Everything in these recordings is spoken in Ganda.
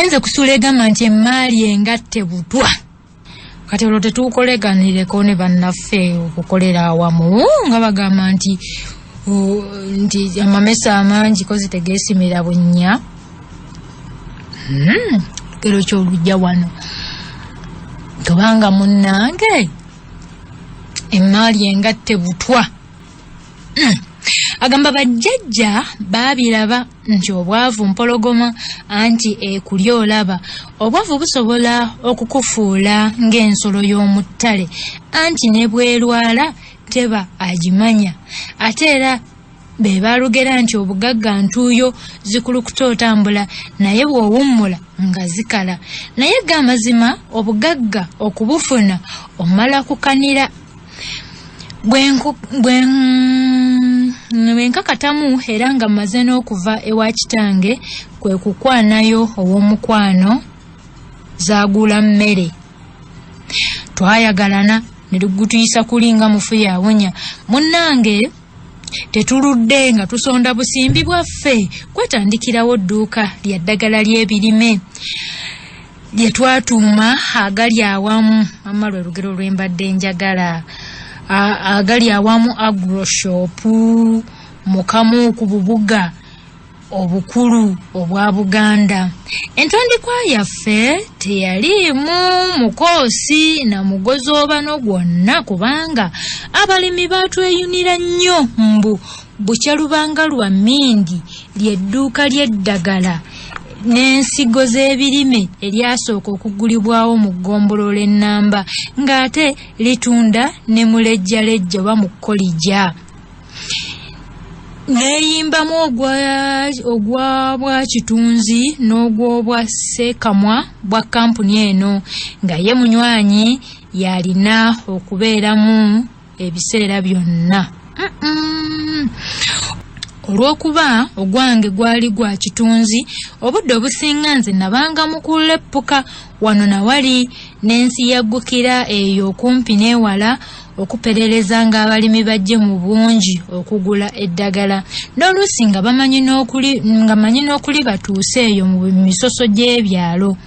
Ayenze kusula egamba nti emmaali engatte butwa. Kati olwo tetukoleganireko ne bannaffe okukolera awamu nga bagamba nti amamesa amangi kozi tegeesimira bunnya. Kero ky'olujja wano kubanga munnange emmaali engatte butwa. Agamba bajjajja baabiraba nti obwavu mpologoma anti ekulya olaba obwavu busobola okukufuula ng'ensolo y'omu ttale anti ne bwerwala teba agimanya ate era be baalugera nti obugagga ntuuyo zikulukuta otambula naye bw'owummula nga zikala naye ga mazima obugagga okubufuna omala kukanira bwenkakatamu era nga mmaze n'okuva ewa kitange kwe kukwanayo ow'omukwano zaagula mmere twayagalana ne tugutuyisa kulinga mufu yawonya munnange tetuludde nga tusonda busimbi bwaffe kwetandikirawo dduuka lya ddagala ly'ebirime lye twatuuma agali awamu mama lwe lugero lwembadde njagala agali awamu agroshop mukamu ku bubuga obukulu obwa Buganda. Entandikwa yaffe teyalimu mukoosi na mugozobano gwonna kubanga abalimi batweyunira nnyo mbu bukyalubanga lwa mmindi ly'edduuka ly'eddagala n'ensigo z'ebirime eryasooka okugulibwawo mu ggombolola ennamba ng'ate litunda ne mulejjalejja oba mu kolija. Neeyimbamu ogwa bwa kitunzi n'ogw'obwa ssekamwa bwa kampuni eno nga ye munywanyi yalina okubeeramu ebiseera byonna. Olw'okuba ogwange gwali gwa kitunzi obudde obusinga nze nabanga mu kuleppuka wano nawali n'ensi yaggukira eyo okumpi n'ewala okuperereza ng'abalimi bajje mu bungi okugula eddagala n'oluusi nga bamanyi n'okuli batuuse eyo mu misoso gy'ebyalo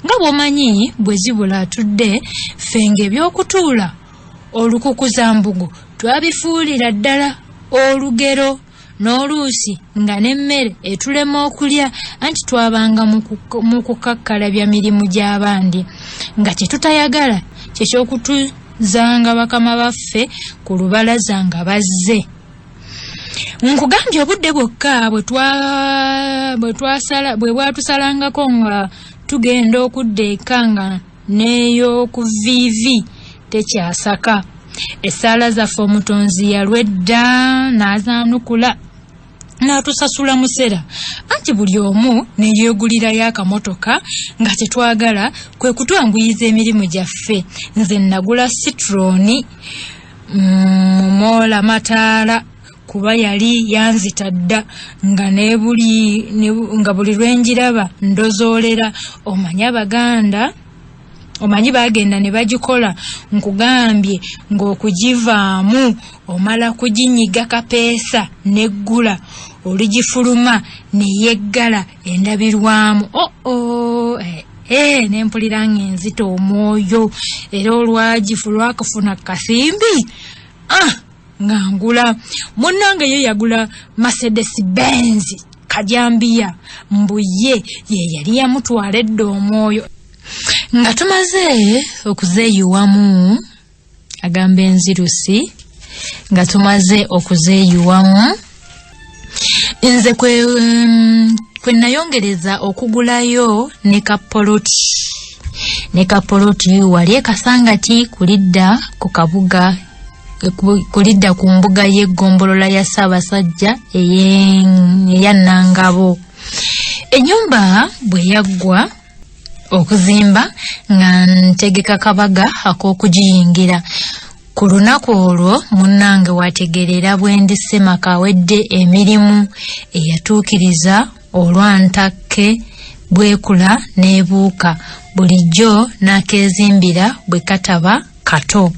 nga bw'omanyi bwe zibula atudde ffe ng'ebyokutuula olukukuzambugu twabifuulira ddala olugero n'oluusi nga n'emmere etulema okulya anti twabanga mu kukakkalabya mirimu gy'abandi nga tetutayagala kyekyokutuzanga bakama baffe ku lubalaza nga bazze. Nkugambye obudde bwokka bwe bwatusalangako nga tugenda okudda eka nga n'ey'okuviivi tekyasaka. Essaala zaffe omutonzi yalwedda n'azaanukula n'atusasula musera anti buli omu neyeegulirayo akamotoka nga tetwagala kwe kutwanguyiza emirimu gyaffe. Nze nagula Citroen Mola Mataala kuba yali yanzita dda nga buli lwenjiraba ndozoolera. Omanyi bagenda ne bagikola nkugambye ng'okugivaamu omala kuginyiga kapeesa neggula oligifuluma neyeggala endabirwamu. Nempulira ng'enzita omwoyo era olwakufuna kasimbi nga ngula. Munnange ye yagula Mercedes Benz kajambiya mbuye ye yali yamutwala edda omwoyo. Nga tumaze okuzeeyiwamu agamba enzirusi nga tumaze okuzeeyiwamu nze kwe nayongereza okugulayo ne kapoloti wali ekasangati kulidda ku kabuga kulidda ku mbuga y'eggombolola ya Ssaabasajja eya Nangabo. Ennyumba bwe yaggwa okuzimba nga ntegeka kabaga ak'okugiyingira. Ku lunaku olwo munnange wategerera bwe ndisse makawedde emirimu eyatuukiriza olwantakke bwekula n'ebuuka bulijjo n'akeezimbira bwe kataba kato.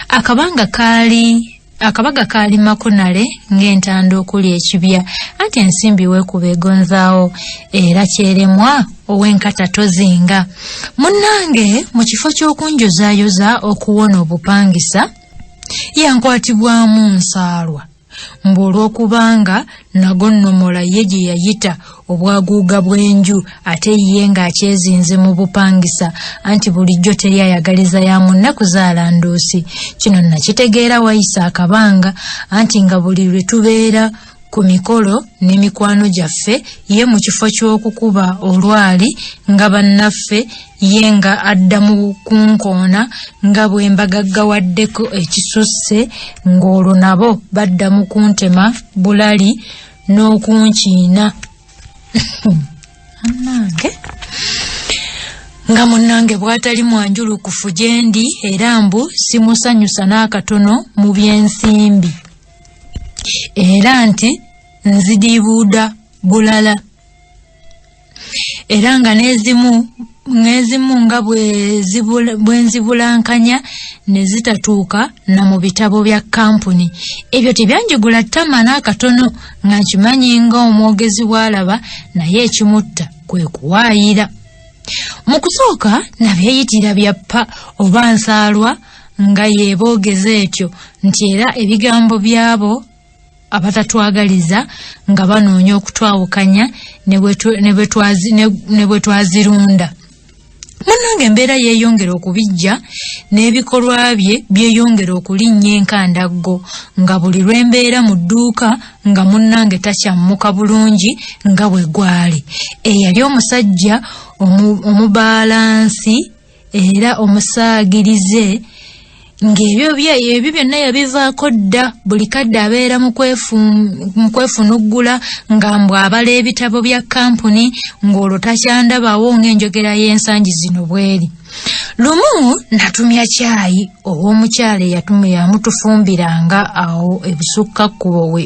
Akabanga kaali akabaga kalimako nale ng'entanda okulya ekibya anti ensimbi weekuba egonzaawo era kyeremwa ow'enkata tozinga. Munnange mu kifo ky'okunjozaayoza okuwona obupangisa yankwatibwamu nsaalwa mbu olw'okubanga nago nnomola ye gye yayita obwaguuga bw'enju ate ye ng'akyezinze mu bupangisa anti bulijjo teri ayagaliza ya munne kuzaala ndoosi. Kino nakitegeera wayisa akabanga anti nga buli lwe tubeera ku mikolo n'emikwano gyaffe ye mu kifo ky'okukuba olwali nga bannaffe ye nga adda mu kunkoona nga bwe mbagaggawaddeko ekisusse ng'olwo nabo badda mu kuntema bulali n'okunkiina. Annange nga munnange bw'atali mwanjulukufu gye ndi era mbu simusanyusa n'akatono mu by'ensimbi era nti nzidibuuda bulala era nga n'ezimu nga bwe nzibulankanya ne zitatuuka na mu bitabo bya kampuni. Ebyo tebyanjigula ttama n'akatono nga nkimanyi nga omwogezi bw'alaba naye ekimutta kwe kuwaayira. Mu kusooka nabyeyitira byappa oba nsaalwa nga yeeboogeza etyo nti era ebigambo byabo abatatwagaliza nga banoonya okutwawukanya ne bwe twazirunda. Munnange embeera yeeyongera okubijja n'ebikolwa bye byeyongera okulinnya enkandaggo nga buli lw'embeera mu dduuka nga munnange takyammuka bulungi nga bwe gwali. Eyali omusajja omubaalansi era omusaagirize ng'ebyo byonna yabivaako dda. Buli kadde abeera mu kwefunuggula nga mbw abala ebitabo bya kampuni ng'olwo takyandabawo ng'enjogera y'ensangi zino bweri. Lumu natumya caayi ow'omukyala yamutufumbiranga awo ebisukka kkubo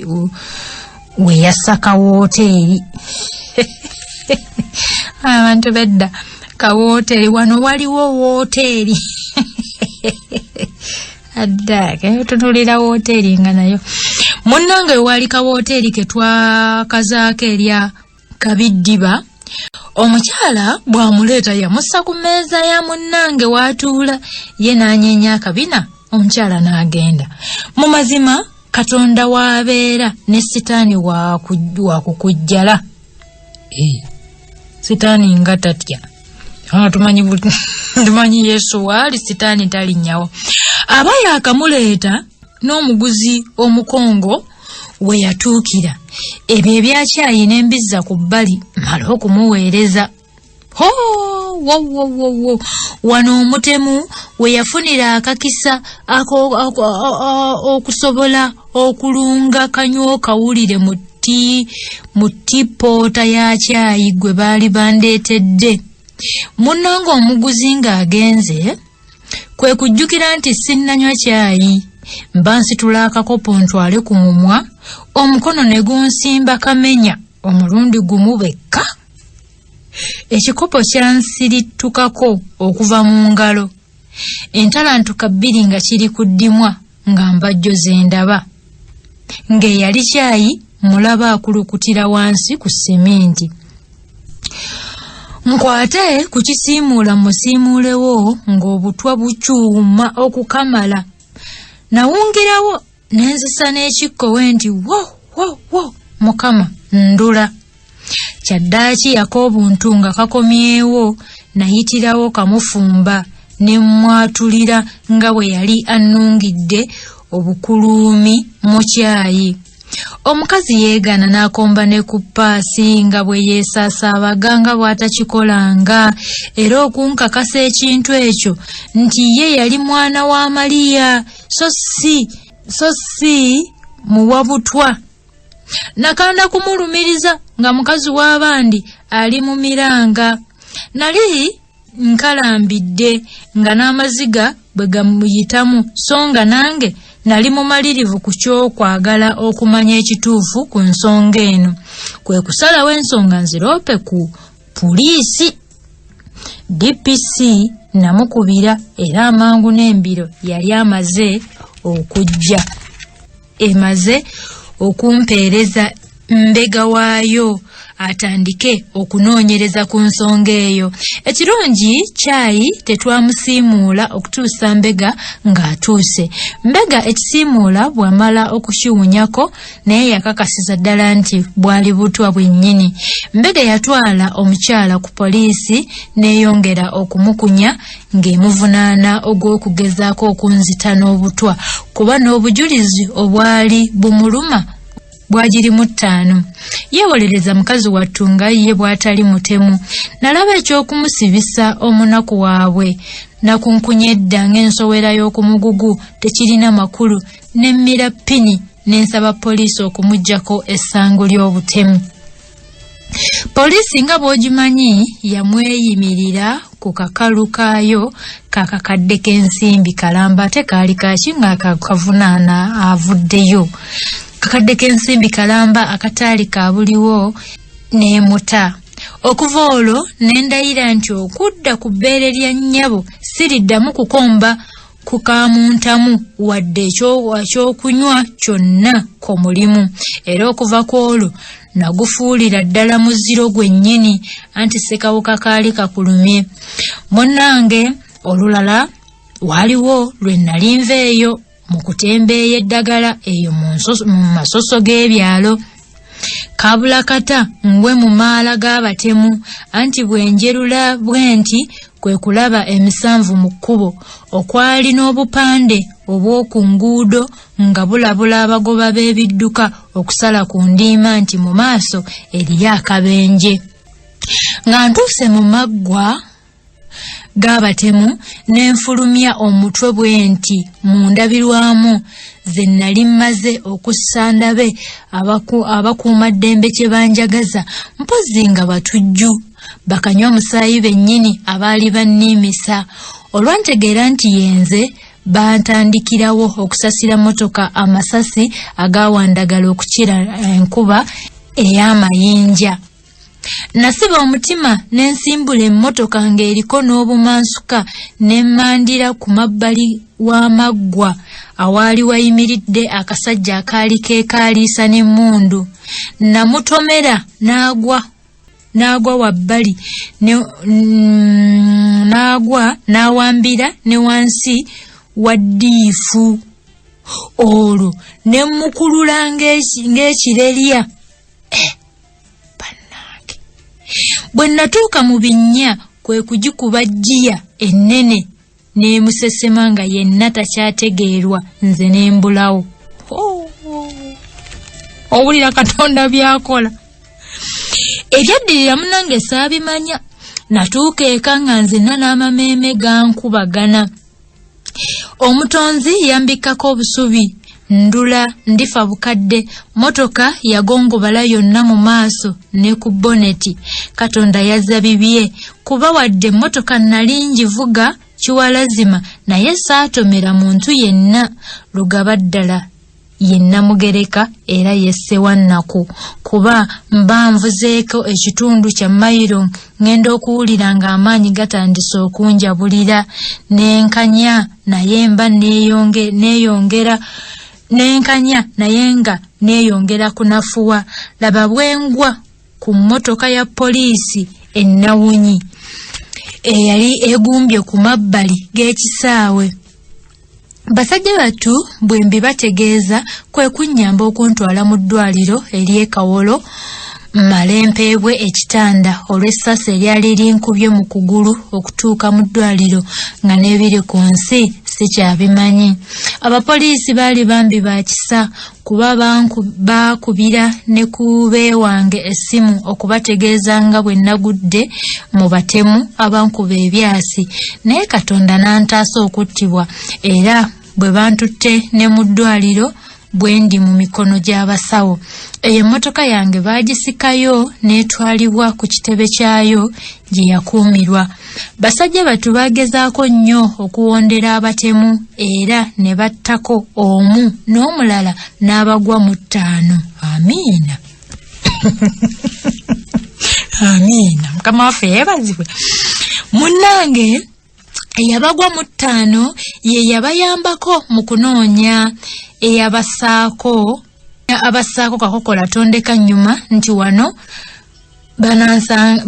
we yassa wooteeri. Abantu bedda kawooteeri wano waliwo wooteeri addake tutulira wooteeri nga nayo. Munnange wali kawooteeri ke twakazaako erya Kabiddiba, omukyala bw'amuleeta yamussa ku mmeeza ya munnange w'atuula ye n'anyeenya akabina omukyala n'agenda. Mu mazima Katonda w'abeera ne sitaani wa kukujjala. Sitaani nga tatya tumanyi Yesu waali sitaani talinnyawo. Aba yaakamuleeta n'omuguzi omukongo we yatuukira ebyo ebyakyayi n'embizza ku bbali mala okumuweereza. Wano omutemu we yafunira akakisa okusobola okulunga kanywo kawulire mu tipoota ya kyayi gwe baali bandeetedde. Munnange omuguzi ng'agenze kwe kujjukira nti sinnanywa kyayi mba nsitula akakopo ntwale ku mumwa omukono ne gunsimba kamenya omulundi gumu bekka. Ekikopo kyansiritukako okuva mu ngalo. Entalantuka bbiri nga kiri ku ddimwa nga mbajjo ze ndaba. Ng'eyali kyayi mulaba akulukutira wansi ku seminti. Nkwate kukisiimuula musiimuulewo ng'obutwa bukyuma okukamala. Nawungirawo nenzisa n'ekikko we nti wo Mukama ndula. Kyaddaaki yak'obuntu nga kakomyewo nayitirawo kamufumba ne mwatulira nga bwe yali annungidde obukuluumi mu kyayi. Omukazi yeegana n'akomba ne ku paasi nga bwe yeesaasa abaganga bw'atakikolanga era okunkakasa ekintu ekyo nti ye yali mwana wa Maliya so si muwabutwa. Nakanda kumulumiriza nga mukazi w'abandi ali mu miranga. Nali nkalambidde nga n'amaziga bwe gamuyitamu so nga nange nali mumalirivu ku ky'okwagala okumanya ekituufu ku nsonga eno. Kwe kusalawo ensonga nziroope ku puliisi. DPC namukubira era amangu n'embiro yali amaze okujja. emaze okumpeereza mbega waayo atandike okunoonyereza ku nsonga eyo. Ekirungi Chai tetwamusiimuula okutuusa mbega ng'atuuse. Mbega ekisiimuula bw'amala okukiwunyako naye yakakasiza ddala nti bwali butwa bwennyini. Mbega yatwala omukyala ku poliisi n'eyongera okumukunya ng'emuvunaana ogw'okugezaako okunzita n'obutwa kuba n'obujulizi obwali bumuluma bwagirimu 5. Yeewolereza mukazi wattu nga ye bw'atali mutemu. Nalaba ekyokumusibisa omunaku waabwe nakunkunye edda ng'ensowera y'okumugugu tekirina makulu n'emmira ppini n'ensaba poliisi okumuggyako essango ly'obutemu. Poliisi nga bw'ogimanyi yamweyimirira ku kakalu kaayo kakakadde k'ensimbi kalamba ate kaali kaaki nga kavunaana avuddeyo. Kakadde k'ensimbi kalamba akataali kabuliwo n'emuta. Okuva olwo n'endayira nti okudda ku bbeere lya nnyabo siriddamu kukomba kukamuntamu wadde ekyokunywa kyonna ku mulimu. Era okuva ku olwo nagufuulira ddala muziro gwennyini anti ssekawuka kaali kakulumye. Munnange olulala waaliwo lwe nali nveeyo mu kutembeeya eddagala eyo mu masoso g'ebyalo. Kabula kata ngwe mu maala g'abatemu anti bwenjerula bwenti kwe kulaba emisanvu mu kkubo okwali n'obupande obw'oku nguudo nga bulabula abagoba b'ebidduka okusala ku ndiima nti mu maaso eriyo akabenje. Nga ntuuse mu maggwa g'abatemu n'enfulumya omutwe bwenti mu ndabirwamu ze nali mmaze okussa ndabe abakuumaddembe kye banjagaza mpozi nga batujju bakanywa musaayi bennyini abaali banniimisa. Olwantegeera nti yenze bantandikirawo okusasira motoka amasasi agawandagala okukira enkuba ey'amayinja. Nasiba omutima n'ensimbula emmotoka ng'eriko n'obumansuka n'emmandira ku mabbali w'amaggwa awaali wayimiridde akasajja akaali keekaaliisa n'emmundu. Namutomera n'agwa wabbali n'awambira ne wansi wa ddiifu. Olwo ne mukulula ng'ekirerya. Bwe natuuka mu binnya kwe kugikuba jjiya ennene n'emusesema nga yenna takyategeerwa nze n'embulawo. Owulira Katonda by'akola. Ebyaddirira munnange saabimanya. Natuuka eka nga nzenna n'amameeme gankubagana. Omutonzi yambikako obusubi ndula ndifa bukadde. Motoka yagongobala yonna mu maaso ne ku boneti. Katonda yazza bibye kuba wadde motoka nali ngivuga kiwalazima naye saatomera muntu yenna. Lugaba ddala yenna mugereka era yesse wannaku kuba mba nvuzeeko ekitundu kya mayiro ngenda okuwulira ng'amaanyi gatandise okunjabulira n'enkanya naye mba neeyongera kunafuwa. Laba bwengwa ku mmotoka ya poliisi ennawunyi eyali egumbye ku mabbali g'ekisaawe. Basajja battu bwe mbibategeeza kwe kunnyamba okuntwala mu ddwaliro ery'e Kawolo mmalempebwe ekitanda olw'essasi eryali linkubye mu kugulu okutuuka mu ddwaliro nga n'ebiri ku nsi sikyabimanyi. Abapoliisi baali bambi ba kisa kuba baakubira ne ku beewange essimu okubategeeza nga bwe nagudde mu batemu abankuba ebyasi naye Katonda n'antaasa okuttibwa era bwe bantutte ne mu ddwaliro bwe ndi mu mikono gy'abasawo. Eyo emmotoka yange baagisikayo n'etwalibwa ku kitebe kyayo gye yakuumirwa. Basajja battu baagezaako nnyo okuwondera abatemu era ne battako omu n'omulala n'abagwa mu 5. Amiina. Amiina. Mukama waffe yeebazibwe. Munnange eyabagwa mu 5 ye yabayambako mu kunoonya eyabasaako Kakokola tondeka nyuma nti wano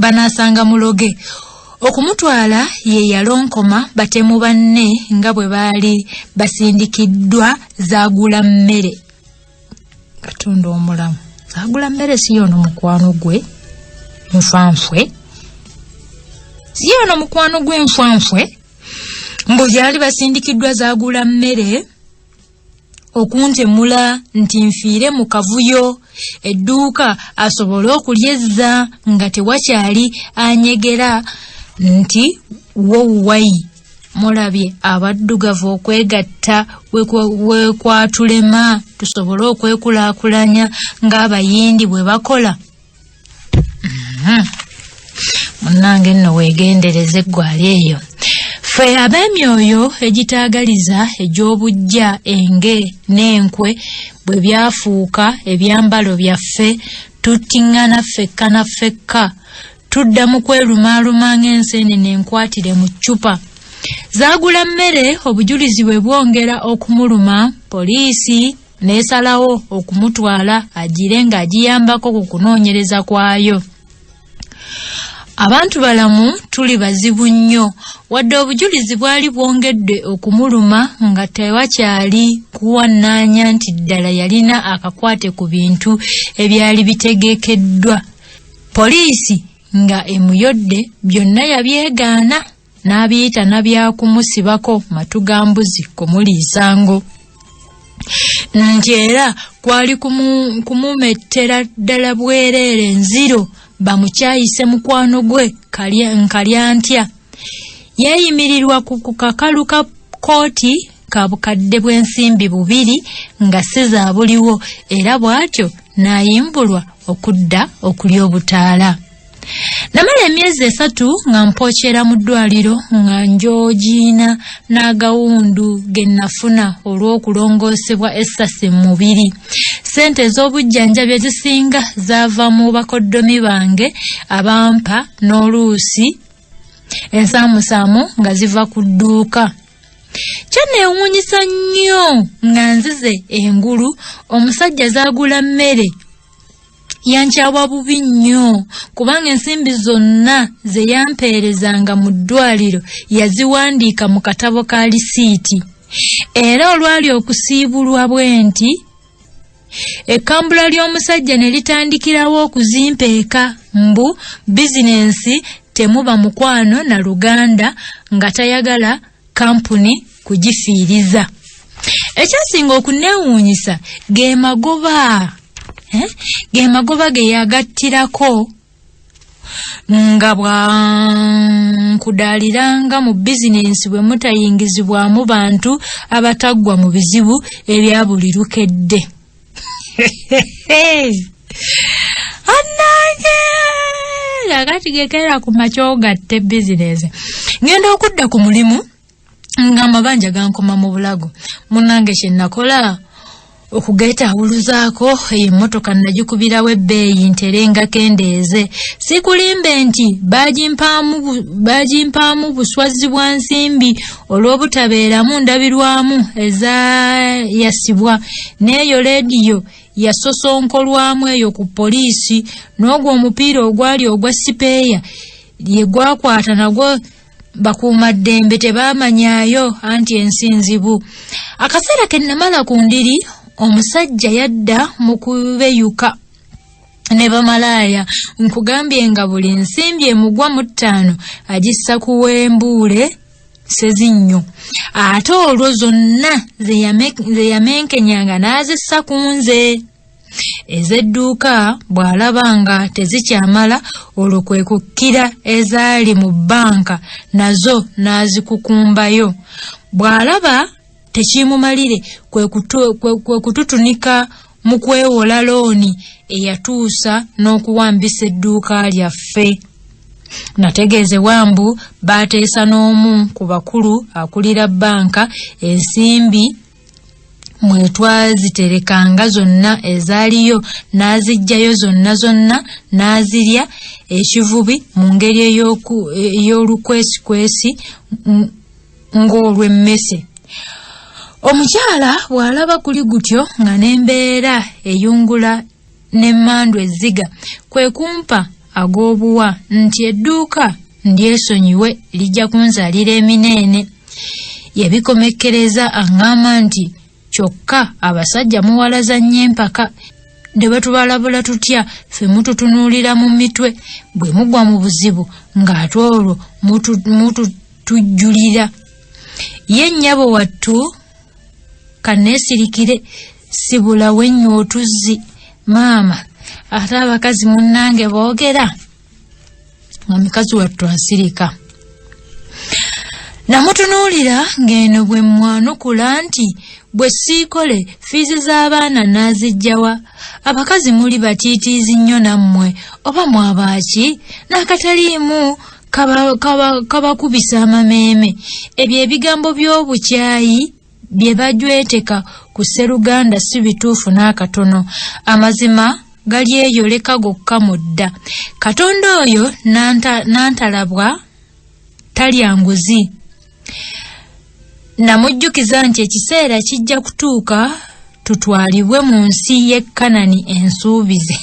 banasanga muloge okumutwala ye yalonkoma batemu banne nga bwe baali basindikiddwa zaagula mmere. Katonda omulamu, zaagula mmere si yono mukwano gwe nfanfwe, si yono mukwano gwe nfanfwe, mbu byali basindikiddwa zaagula mmere okuntemula nti nfiire mu kavuyo edduuka asobole okulyezza nga tewakyali anyegera nti wowai mulabye abaddugavu okwegatta wekwatulema tusobole okwekulaakulanya ng'abayindi bwe bakola. Munnange nno weegendereze eggwali eyo. Ffe ab'emyoyo egitaagaliza egy'obujja enge n'enkwe bwe byafuuka ebyambalo byaffe tuttiŋŋana ffekka na ffekka tudda mu kwerumaaluma ng'enseenene enkwatire mu ccupa. Zaagula mmere obujulizi bwe bwongera okumuluma, poliisi n'esalawo okumutwala agire ng'agiyambako ku kunoonyereza kwayo. Abantu balamu tuli bazibu nnyo wadde obujulizi bwali bwongedde okumuluma nga tewakyali kuwannaanya nti ddala yalina akakwate ku bintu ebyali bitegekeddwa. Poliisi nga emuyodde byonna yabyegaana n'abiyita nabyakumusibako matugambuzi kumuliisango nti era kwali kumumettera ddala bwereere nziro bamukyayise mukwano gwe nkalyantya. Yeeyimirirwa ku kakalu ka kooti ka bukadde bw'ensimbi 2 nga si zaabuliwo era bw'atyo n'ayimbulwa okudda okulya obutaala. Namala emyezi 3 nga mpokyera mu ddwaliro nga njogiina n'agawundu ge nafuna olw'okulongoosebwa essasi mu mubiri. Ssente ez'obujjanjabi ezisinga zaava mu bakoddomi bange abampa n'oluusi ensaamusaamu nga ziva ku dduuka. Kyanneewuunyisa nnyo nga nzize engulu omusajja zaagula mmere yankyawa bubi nnyo kubanga ensimbi zonna ze yampeerezanga mu ddwaliro yaziwandiika mu katabo ka lisiiti. Era olwali okusiibulwa bwe nti ekkambula ly'omusajja ne litandikirawo okuzimpeeka mbu bizinensi temuba mukwano na Luganda nga tayagala kampuni kugifiiriza. Ekyasinga okunneewuunyisa ge magoba ge yagattirako nga bwankudaaliranga mu bizinensi bwe mutayingizibwamu bantu abataggwa mu bizibu ebya buli lukedde. Annange kakati gekera ku makyogatte bizinensi ngenda okudda ku mulimu nga amabanja gankoma mu bulago. Munnange kye nakola okugeetaawuluzaako emmotoka nagikubirawo ebbeeyi nterenga kendeeze. Sikulimbe nti baagimpaamu buswazi bwa nsimbi olw'obutabeeramu ndabirwamu ezayasibwa n'eyo leediyo yasosonkolwamu eyo ku poliisi n'ogwo omupiira ogwali ogwa sipeeya ye gwakwata nagwo bakuumaddembe tebaamanyaayo anti ensinzibu. Akaseera ke namala ku ndiri omusajja yadda mu kubeyuka ne bamalaaya nkugambye nga buli nsimbi emugwa mu 5 agissa ku wembuule sezinnyo ate olwo zonna ze yamenkenyanga n'azissa ku nze. Ez'edduuka bw'alabanga tezikyamala olwo kwe kukkira ezaali mu bbanka nazo n'azikukumbayo. Bw'alaba tekimumalire kwe kututunika mu kwewola looni eyatuusa n'okuwambisa edduuka lyaffe. Nategeezebwa mbu baateesa n'omu ku bakulu akulira bbanka ensimbi mwetwaziterekanga zonna ezaaliyo n'aziggyayo zonna n'azirya ekivubi mu ngeri ey'olukwesikwesi ng'olw'emmese. Omukyala bw'alaba kuli gutyo nga n'embeera eyungula n'emmandu ezziga kwe kumpa ag'obuwa nti edduuka ndyesonyiwe lijja kunzaalira emineene. Yabikomekkereza aŋŋamba nti kyokka abasajja muwalaza nnyo empaka, ne bwe tubalabula tutya ffe mututunuulira mu mitwe, bwe mugwa mu buzibu ng'ate olwo mutujjulira. Ye nnyabo wattu kanneesirikire sibula wennywa otuzzi maama, ate abakazi munnange boogera nga mikazi wattu asirika. Namutunuulira ng'eno bwe mwanukula nti bwe siikole fiizi z'abaana naazijjawa? Abakazi muli batiitiizi nnyo nammwe, oba mwabaaki? N'akataliimu kabakubisa amameeme. Ebyo ebigambo by'obukyayi bye bajweteka ku Sseruganda si bituufu n'akatono. Amazima gali eyo leka gokka mu dda. Katonda oyo nantalabwa talya nguzi. Namujjukiza nti ekiseera kijja kutuuka tutwalibwe mu nsi y'e Kanani ensuubize.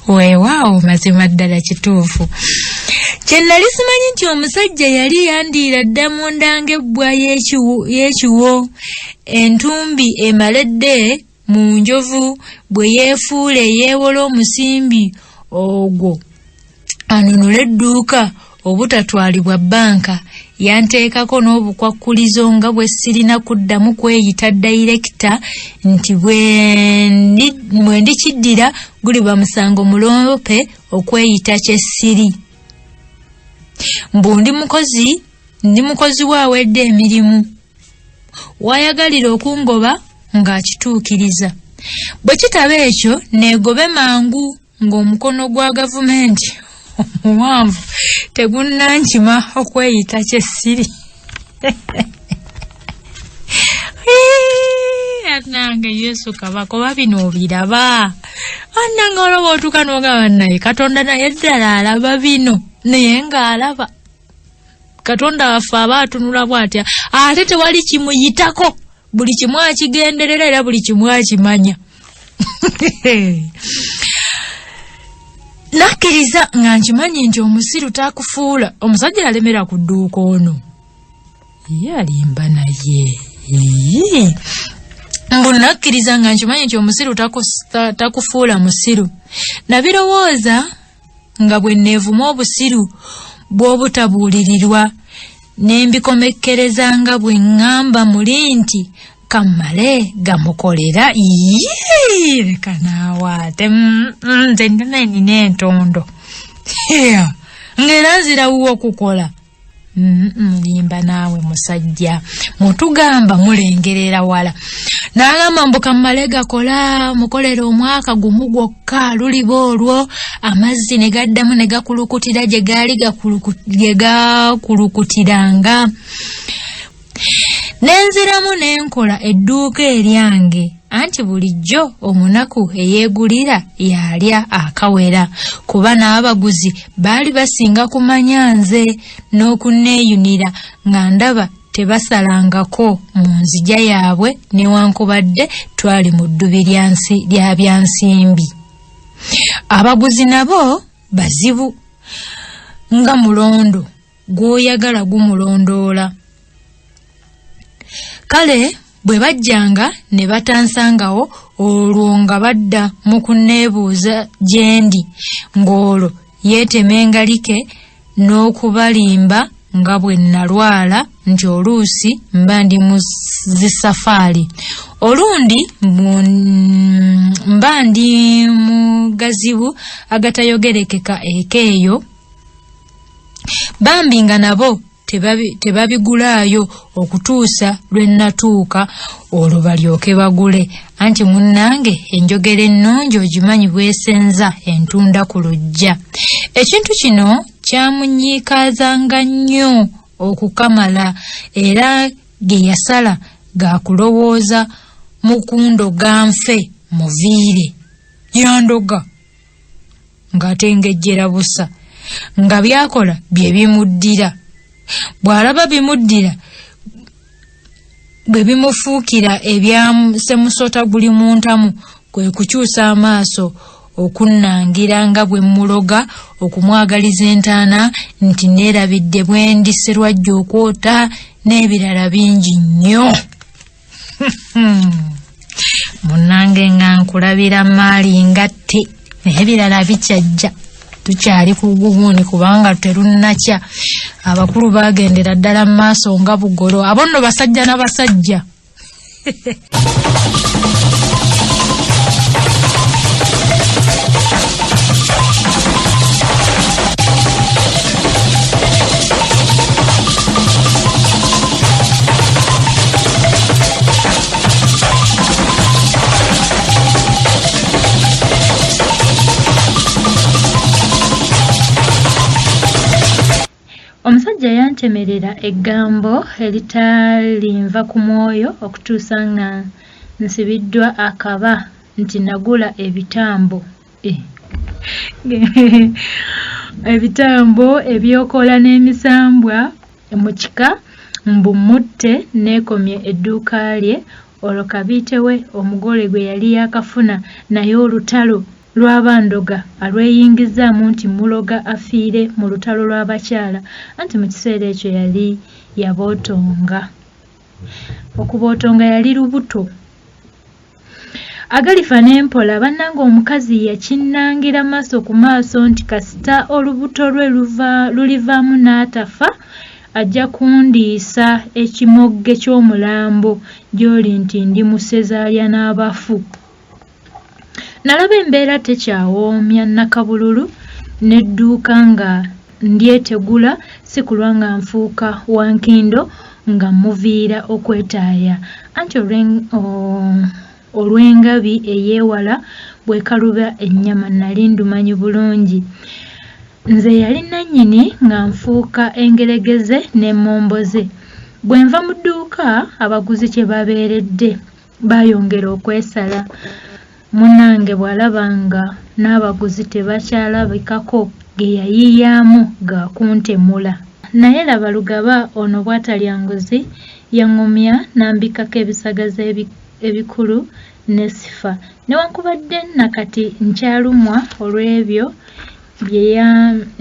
Weewaawo, mazima ddala kituufu. Kye nali simanyi nti omusajja yali yandiira dda munda ng'ebbwa y'ekiwo, entumbi emaledde mu njovu bwe yeefuula eyeewola omusimbi ogwo anunule edduuka obutatwalibwa bbanka. Yanteekako n'obukwakkulizo nga bwe sirina kuddamu kweyita dayirekita nti bwe ndikiddira guliba musango muloope okweyita kyessiri. Mbu ndi mukozi waawedde emirimu, waayagalira okungoba ng'akituukiriza. Bwe kitaba ekyo neegobe mangu ng'omukono gwa gavumenti omuwanvu tegunnankima okweyita kyessiri. Annange Yesu kabaka, oba bino obiraba? Annange olaba otuuka n'ogamba naye Katonda naye ddala alaba bino, naye ng'alaba. Katonda waffe aba atunula bw'atya, ate tewali kimuyitako, buli kimu akigenderera era buli kimu akimanya. Nakkiriza nga nkimanyi nti omusiru takufuula. Omusajja yalemera ku dduuka ono, ye alimba naye. Mbu nakkiriza nga nkimanyi nti omusiru takufuula musiru. Nabirowooza nga bwe neevuma obusiru bw'obutabuulirirwa, ne mbikomekereza nga bwe ŋŋamba muli nti kammale gamukolera. Leka naawaate, nze nina entondo ng'era nzirawo okukola. Limba naawe musajja, mutugamba mulengerera wala. N'agamba mbu kammale gakola mukolera omwaka gumu gwokka, luliba olwo amazzi ne gaddamu ne gakulukutira gye gaali gakulukutiranga. Nenziramu n'enkola edduuka eryange, anti bulijjo omunaku eyeegulira yalya akawera, kuba n'abaguzi baali basinga kumanya nze n'okunneeyunira nga ndaba tebasalangako mu nzija yaabwe newankubadde twali mu ddubi lya byansimbi. Abaguzi nabo bazibu, nga mulondo gw'oyagala gumulondoola. Kale bwe bajjanga ne batansangawo, olwo nga badda mu kunneebuuza gye ndi, ng'olwo yeetema engalike n'okubalimba nga bwe nalwala nti oluusi mba ndi mu zisafaali, olundi mba ndi mu gazibu agatayogerekeka ekeeyo. Bambi nga nabo tebabigulaayo okutuusa lwe natuuka, olwo balyoke bagule. Anti munnange enjogera ennungi ogimanyi bwesenza entunda ku luggya. Ekintu kino kyamunyiikaazanga nnyo okukamala, era ge yasala ga kulowooza mukundoga nfe muviire yandoga ng'atengejjera busa, nga byakola bye bimuddira. bw'alaba bimuddira bwe bimufuukira ebya semusota guli mu ntamu kwe kukyusa amaaso okunnangira nga bwe muloga okumwagaliza entaana nti neerabidde bwe ndise lwajja okwota n'ebirala bingi nnyo. Munnange nga nkulabira maali ngatte n'ebirala bikyajja. Tukyali ku guguuni kubanga terunnakya. Abakulu bagendera ddala mu maaso nga bugolo. Abo nno basajja n'abasajja. Omusajja yantemerera eggambo eritalinva ku mwoyo okutuusa nga nsibiddwa akaba nti nagula ebitambo. Ebitambo ebyokola n'emisambwa mu kika mbu mutte neekomye edduuka lye olwo kabitewe omugole gwe yali yakafuna naye olutalo lw'abandoga alweyingizaamu nti muloga afiire mu lutalo lw'abakyala anti mu kiseera ekyo yali yabootonga. Okubootonga yali lubuto. Agalifa n'empola bannanga omukazi yakinnangira maaso ku maaso nti kasita olubuto lwe lulivaamu n'atafa ajja kundiisa ekimogge ky'omulambo gy'oli nti ndi mu sezaalya n'abafu. Nalaba embeera tekyawoomya Nakabululu n'edduuka nga ndyetegula si kulwa nga nfuuka wankindo nga muviira okwetaaya anti olw'engabi eyeewala bwekaluba ennyama nali ndumanyi bulungi. Nze yali nannyini nga nfuuka engeregeze n'emmomboze. Bwe nva mu dduuka abaguzi kye babeeredde baayongera okwesala. Munnange bw'alaba nga n'abaguzi tebakyalabikako ge yayiiyaamu ga kuntemula. Naye laba Lugaba ono bw'atalya nguzi yaŋŋumya n'ambikako ebisagaza ebikulu n'essifa. Newankubadde nakati nkyalumwa olw'ebyo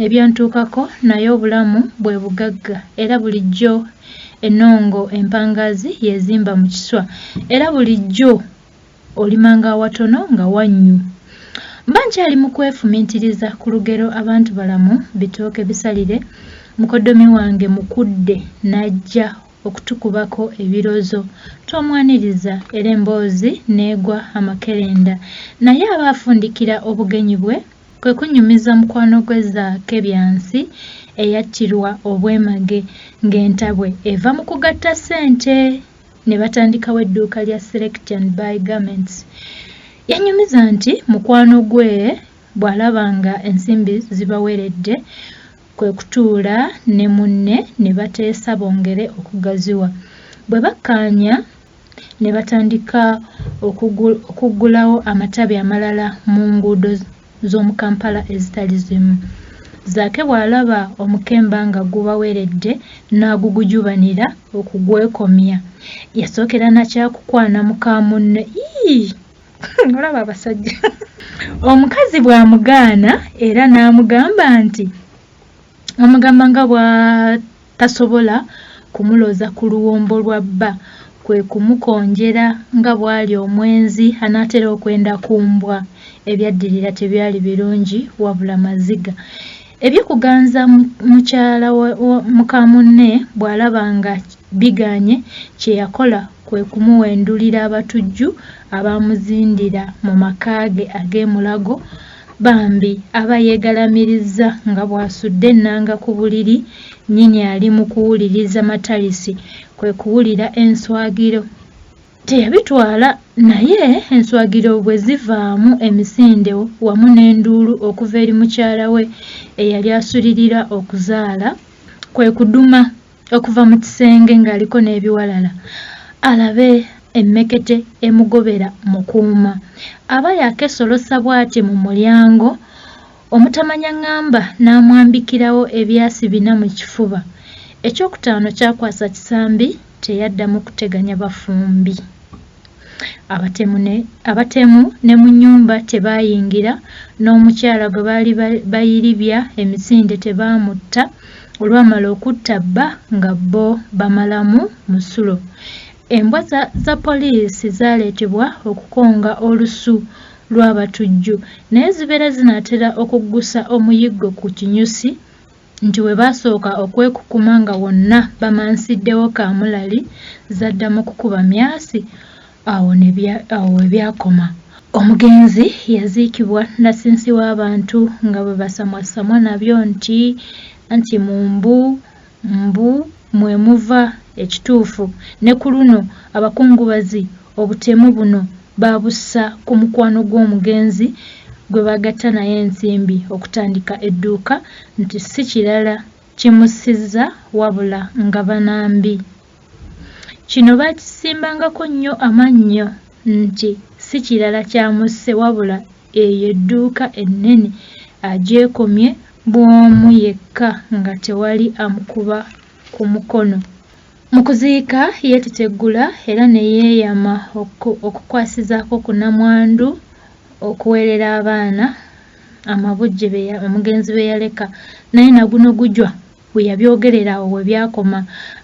ebyantuukako naye obulamu bwe bugagga era bulijjo ennongo empangaazi yezimba mu kiswa era bulijjo olimanga watono nga wannyu. Mba nkyali mu kwefumiitiriza ku lugero abantu balamu bitooke bisalire mukoddomi wange mukudde n'ajja okutukubako ebirozo twamwaniriza era emboozi n'egwa amakerenda naye aba afundikira obugenyi bwe kwe kunyumiza mukwano gwe Zaake Byansi eyattirwa obwemage ng'entabwe eva mu kugatta ssente ne batandikawo edduuka lya Select and Buy Garments. Yanyumiza nti mukwano gwe bw'alaba nga ensimbi zibaweredde kwe kutuula ne munne ne bateesa bongere okugaziwa. Bwe bakkaanya ne batandika okuggulawo amatabi amalala mu nguudo z'omu Kampala ezitali zimu. Zaake bw'alaba omukemba nga gubaweredde n'agugujubanira okugwekomya. Yasookera nakyakukwana muka munne. Olaba abasajja. Omukazi bw'amugaana era n'amugamba nti amugamba nga bw'atasobola kumuloza ku luwombo lwa bba kwe kumukonjera nga bw'ali omwenzi anaatera okwenda kumbwa. Ebyaddirira tebyali birungi wabula maziga. Eby'okuganza mukyala muka munne bw'alaba nga biganye kye yakola kwe kumuwendulira abatujju abamuzindira mu maka ge ag'emulago bambi aba yeegalamiriza nga bw'asudde ennanga ku buliri nnyini ali mu kuwuliriza matalisi kwe kuwulira enswagiro. Teyabitwala naye enswagiro bwe zivaamu emisinde wamu n'enduulu okuva eri mukyala we eyali asulirira okuzaala kwe kuduma okuva mu kisenge ng'aliko n'ebiwalala alabe emmekete emugobera mukuuma. Aba yakesolosa bw'ati mu mulyango omutamanya ngamba n'amwambikirawo ebyasi bina mu kifuba Ekyokutaano kyakwasa Kisambi teyaddamu kuteganya bafumbi. Abatemu ne mu nnyumba tebaayingira, n'omukyala gwe baali bayiribya emisinde tebaamutta, olwamala okutta bba nga bo bamalamu musulo. Embwa za poliisi zaaleetebwa okukonga olusu lw'abatujju, naye zibeera zinaatera okuggusa omuyiggo ku kinyusi nti we baasooka okwekukuma nga wonna bamansiddewo kaamulali, zaddamu kukuba myasi. Awo we byakoma. Omugenzi yaziikibwa nasinsi w'abantu nga bwe basamwasamwa nabyo nti mu mbu mwe muva ekituufu. Ne ku luno abakungubazi obutemu buno baabussa ku mukwano gw'omugenzi gwe bagatta naye ensimbi okutandika edduuka, nti si kirala kimusizza wabula nga banambi. Kino baakisimbangako nnyo amannyo nti si kirala kyamusse wabula eyo edduuka ennene agyekomye bw'omu yekka nga tewali amukuba ku mukono. Mu kuziika yeeteteggula era ne yeeyama okukwasizaako ku nnamwandu okuweerera abaana amabujje omugenzi be yaleka, naye naguno gujwa bwe yabyogerera awo we byakoma,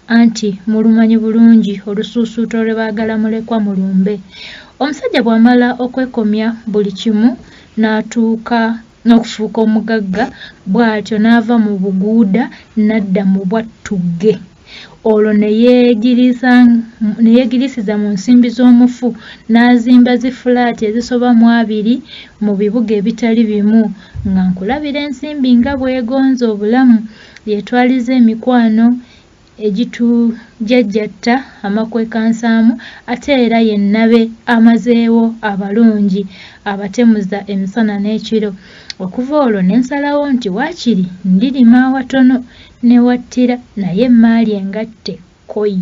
anti mulumanyi bulungi olusuusuuto lwe baagala mulekwa mulumbe. Omusajja bw'amala okwekomya buli kimu n'atuuka n'okufuuka omugagga, bw'atyo n'ava mu buguuda n'adda mu bwattugge. Olwo ne yeegirisiza mu nsimbi z'omufu, n'azimba zifulaati ezisoba mu 2 mu bibuga ebitali bimu, nga nkulabira ensimbi nga bw'egonza obulamu. Yeetwaliza emikwano egitujjajjatta amakwekansamu, ate era yennabe amazeewo abalungi abatemuza emisana n'ekiro. Okuva olwo ne nsalawo nti waakiri ndirima awatono ne wattira, naye emmaali engatte kkoyi.